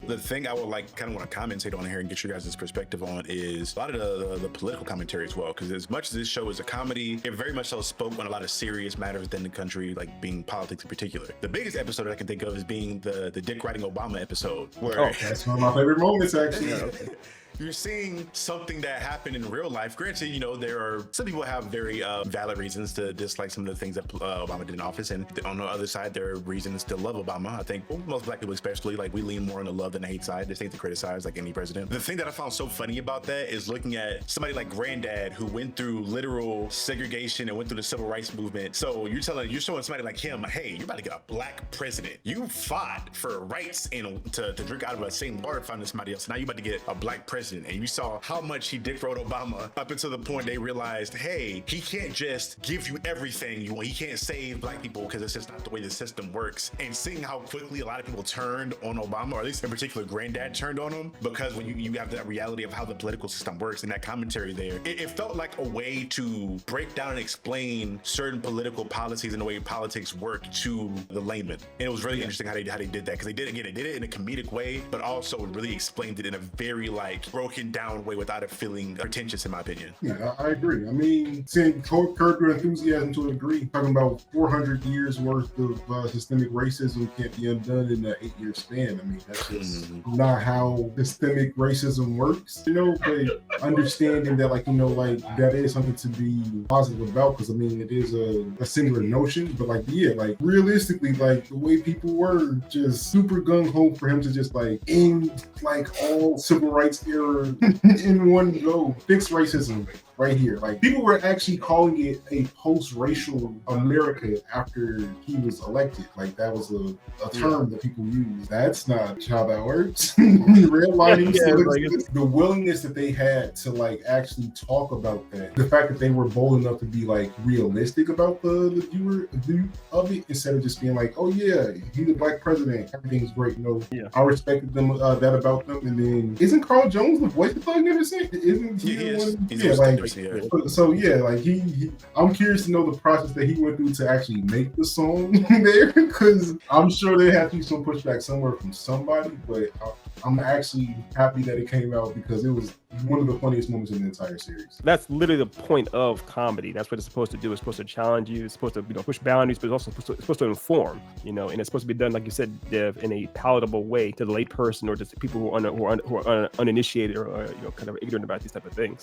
The thing I would like kind of want to commentate on here and get your guys' perspective on is a lot of the political commentary as well. Because as much as this show is a comedy, it very much so spoke on a lot of serious matters within the country, like being politics in particular. The biggest episode that I can think of is being the dick riding Obama episode. Where that's one of my favorite moments, actually. You're seeing something that happened in real life. Granted, you know, there are some people have very valid reasons to dislike some of the things that Obama did in office, and on the other side, there are reasons to love Obama. I think most black people, especially, like we lean more on the love than the hate side. This ain't to criticize like any president. The thing that I found so funny about that is looking at somebody like Granddad, who went through literal segregation and went through the civil rights movement. So you're showing somebody like him, hey, you're about to get a black president. You fought for rights and to drink out of the same water fountain as somebody else. Now you're about to get a black president. And you saw how much he dick rode Obama up until the point they realized, hey, he can't just give you everything you want. He can't save black people because it's just not the way the system works. And seeing how quickly a lot of people turned on Obama, or at least in particular Granddad turned on him, because when you have that reality of how the political system works and that commentary there, it felt like a way to break down and explain certain political policies and the way politics work to the layman. And it was really interesting how they did that, because they did it in a comedic way, but also really explained it in a very like broken down way without it feeling pretentious, in my opinion. Yeah, I agree. I mean, seeing Curb Your Enthusiasm to a degree, talking about 400 years worth of systemic racism can't be undone in an 8-year span. I mean, that's just not how systemic racism works, you know, but understanding that, like, you know, like that is something to be positive about, because I mean, it is a similar notion, but like, yeah, like realistically, like the way people were just super gung-ho for him to just like end like all civil rights era in one go, fix racism right here. Like people were actually calling it a post-racial America after he was elected. Like that was a term that people use. That's not how that works. Redlining, the willingness that they had to like actually talk about that, the fact that they were bold enough to be like realistic about the view of it, instead of just being like, oh yeah, he's a black president, everything's great. You know, I respected them that about them. And then isn't Carl Jones the voice of Thug Never Said? Isn't he the one? Yeah, like so yeah, like he I'm curious to know the process that he went through to actually make the song there, because I'm sure there had to be some pushback somewhere from somebody, but I'm actually happy that it came out, because it was one of the funniest moments in the entire series. That's literally the point of comedy. That's what it's supposed to do. It's supposed to challenge you. It's supposed to, you know, push boundaries, but it's also supposed to inform, you know, and it's supposed to be done, like you said, Dev, in a palatable way to the lay person or just people who are uninitiated or, you know, kind of ignorant about these type of things.